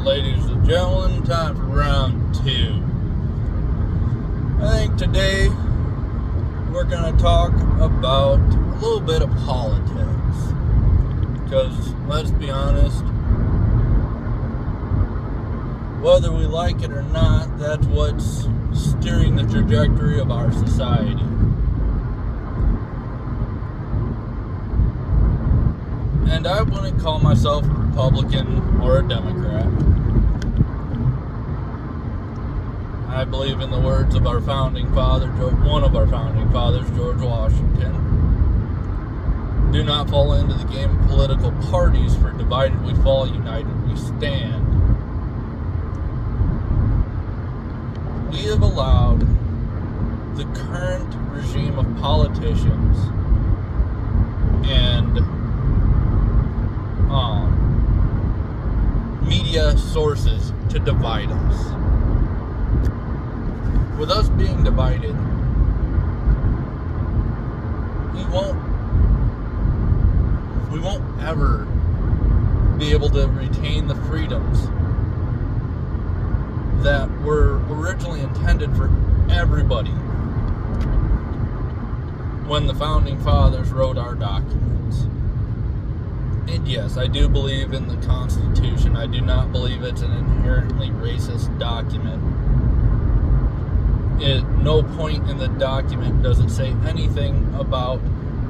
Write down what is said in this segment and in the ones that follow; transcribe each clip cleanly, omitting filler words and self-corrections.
ladies and gentlemen, time for round two. I think today we're going to talk about a little bit of politics. Because, let's be honest, whether we like it or not, that's what's steering the trajectory of our society. And I wouldn't call myself a Republican or a Democrat. I believe in the words of our founding father, one of our founding fathers, George Washington. Do not fall into the game of political parties, for divided we fall, united we stand. We have allowed the current regime of politicians and media sources to divide us. With us being divided, we won't ever be able to retain the freedoms that were originally intended for everybody when the founding fathers wrote our documents. And yes, I do believe in the Constitution. I do not believe it's an inherently racist document. At no point in the document does it say anything about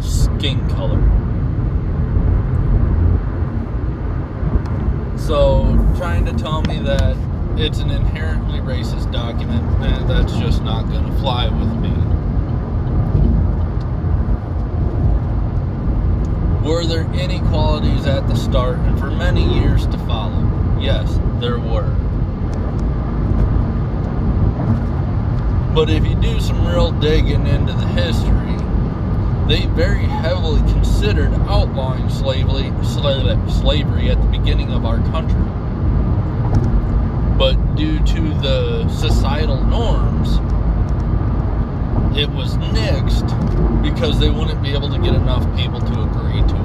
skin color. So, trying to tell me that it's an inherently racist document, that's just not going to fly with me. Were there inequalities at the start and for many years to follow? Yes, there were. But if you do some real digging into the history, they very heavily considered outlawing slavery at the beginning of our country. But due to the societal norms, it was nixed because they wouldn't be able to get enough people to agree to it.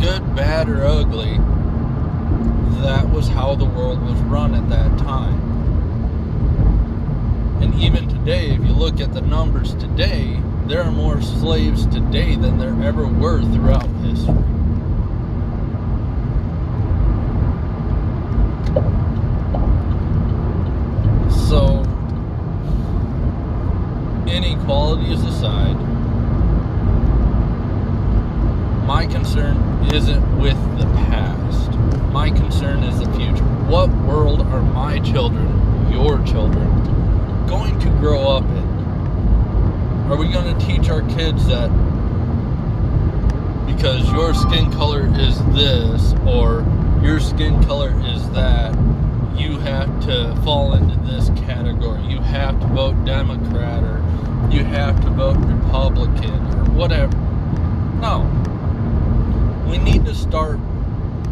Good, bad, or ugly, that was how the world was run at that time. And even today, if you look at the numbers today, there are more slaves today than there ever were throughout history. So, inequalities aside, my concern isn't with the past. My concern is the future. What world are my children, your children, going to grow up in? Are we going to teach our kids that because your skin color is this or your skin color is that, you have to fall into this category? You have to vote Democrat or you have to vote Republican or whatever? No. We need to start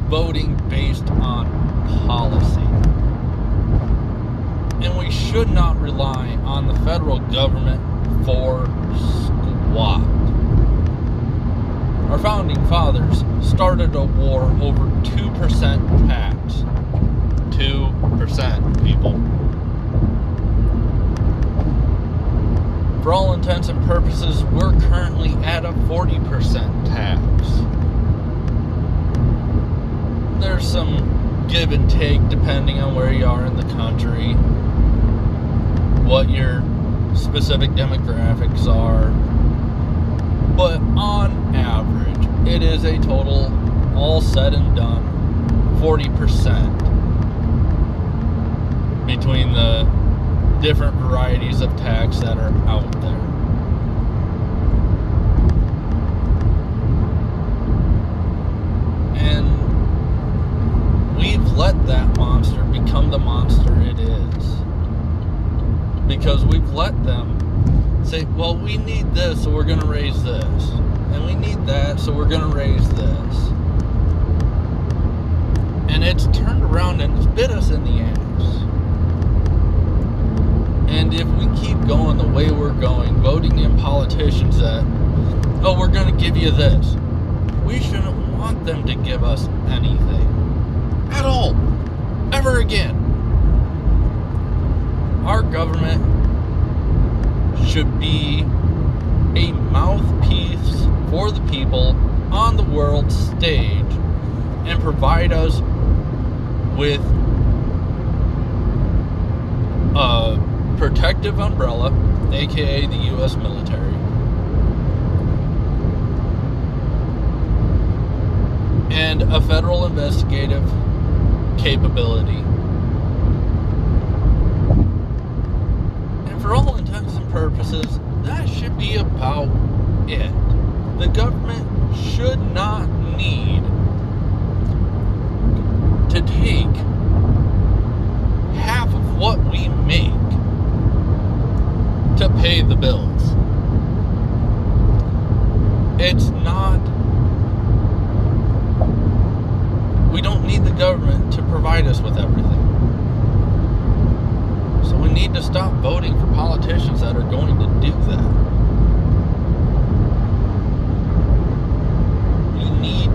voting based on policy. And we should not rely on the federal government for squat. Our founding fathers started a war over 2% tax. 2%, people. For all intents and purposes, we're currently at a 40% tax. There's some give and take depending on where you are in the country, what your specific demographics are, but on average, it is a total, all said and done, 40% between the different varieties of tax that are out there. And we've let that monster become the monster it is. Because we've let them say, well, we need this, so we're going to raise this. And we need that, so we're going to raise this. And it's turned around and it's bit us in the ass. And if we keep going the way we're going, voting in politicians that oh, we're going to give you this. We shouldn't want them to give us anything at all, ever again. Our government should be a mouthpiece for the people on the world stage and provide us with a protective umbrella, aka the U.S. military, and a federal investigative capability. And for all intents and purposes, that should be about it. The government should not need to take half of what we make to pay the bills. It's not. We don't need the government to provide us with everything. So we need to stop voting for politicians that are going to do that. We need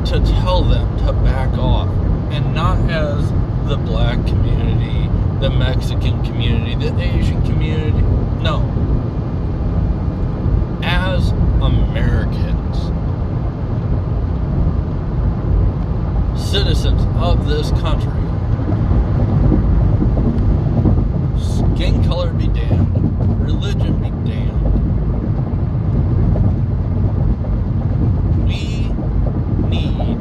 to tell them to back off, and not as the black community, the Mexican community, the Asian community. No. As Americans, citizens of this country, skin color be damned, religion be damned. We need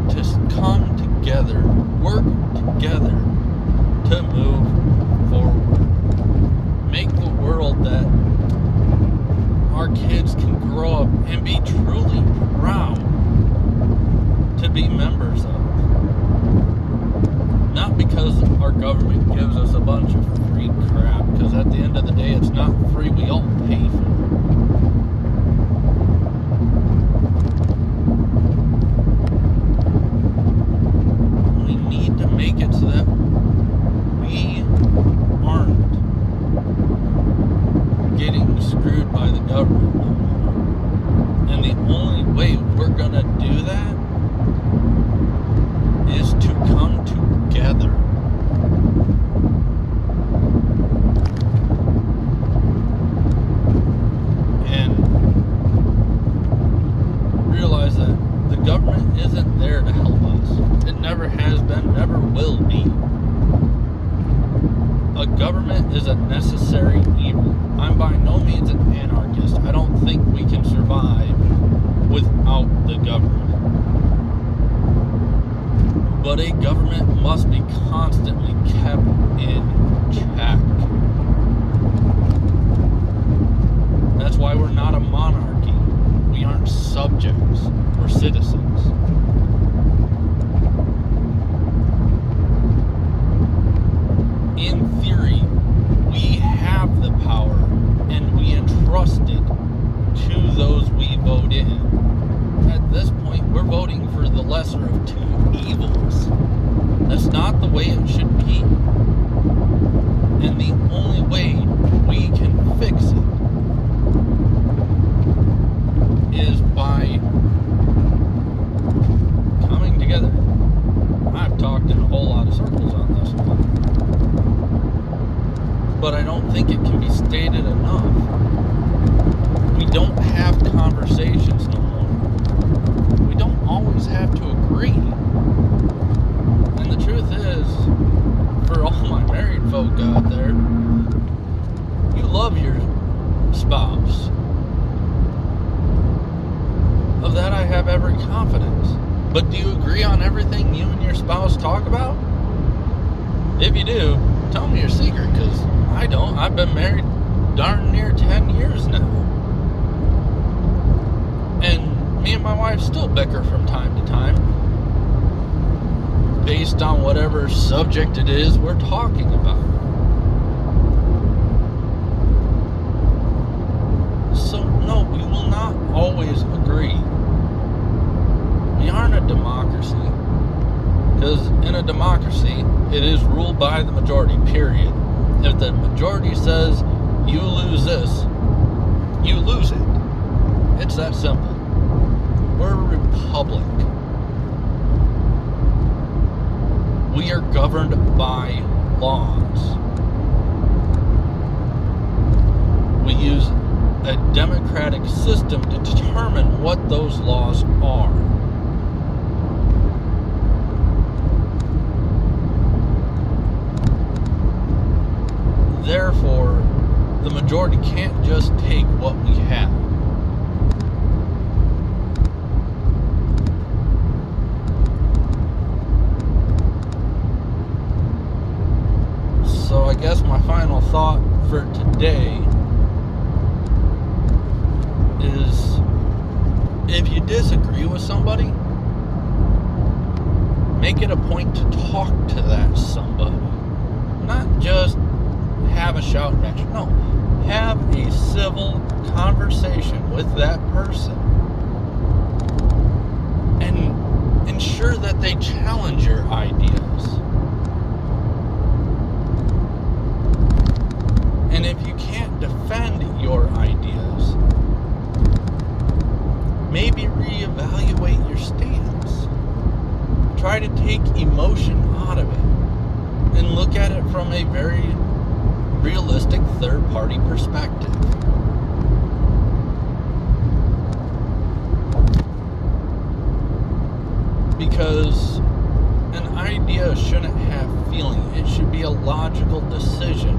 to come together, work together to move forward. Make the world that our kids can grow up and be truly proud to be members of. Not because our government gives us a bunch of free crap, because at the end of the day it's not free, we all pay for it. We need to make it so that we aren't getting screwed by the government no more. And the only way we're gonna do that is to come together. And realize that the government isn't there to help us. It never has been, never will be. A government is a necessary evil. I'm by no means an anarchist. I don't think we can survive without the government. But a government must be constantly kept in check. That's why we're not a monarchy. We aren't subjects. We're citizens. In theory, we have the power, and we entrust it to those we vote in. At this point, we're voting for the lesser of two evils. That's not the way it should be. And the only way we can fix it is by coming together. I've talked in a whole lot of circles on this one, but I don't think it can be stated enough. We don't have conversations no more. We don't always have to agree. And the truth is, for all my married folk out there, you love your spouse. Of that I have every confidence. But do you agree on everything you and your spouse talk about? If you do, tell me your secret, because I don't. I've been married darn near 10 years now. And me and my wife still bicker from time to time, based on whatever subject it is we're talking about. So no, we will not always agree. We aren't a democracy. Because in a democracy, it is ruled by the majority, period. If the majority says you lose this, you lose it. that simple. We're a republic. We are governed by laws. We use a democratic system to determine what those laws are. Therefore, the majority can't just take what we have. So I guess my final thought for today is, if you disagree with somebody, make it a point to talk to that somebody. Not just have a shout match. No, have a civil conversation with that person and ensure that they challenge your ideas. And if you can't defend your ideas, maybe reevaluate your stance. Try to take emotion out of it and look at it from a very realistic third-party perspective. Because an idea shouldn't have feeling. It should be a logical decision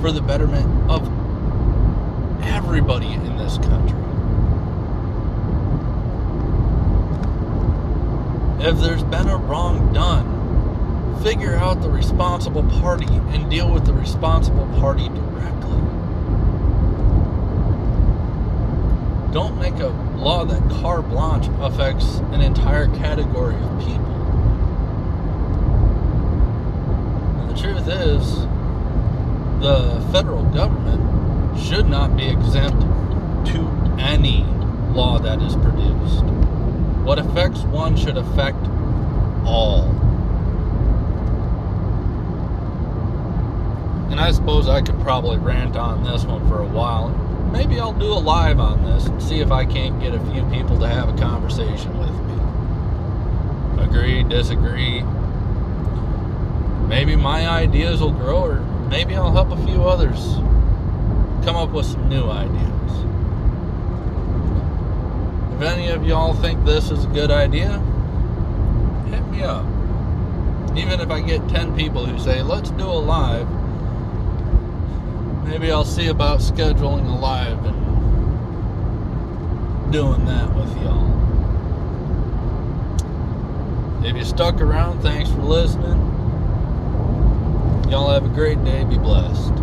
for the betterment of everybody in this country. If there's been a wrong done, figure out the responsible party and deal with the responsible party directly. Don't make a law that carte blanche affects an entire category of people. And the truth is, the federal government should not be exempt to any law that is produced. What affects one should affect all. And I suppose I could probably rant on this one for a while. Maybe I'll do a live on this and see if I can't get a few people to have a conversation with me. Agree, disagree. Maybe my ideas will grow, or maybe I'll help a few others come up with some new ideas. If any of y'all think this is a good idea, hit me up. Even if I get 10 people who say, let's do a live, maybe I'll see about scheduling a live and doing that with y'all. If you stuck around, thanks for listening. Y'all have a great day. Be blessed.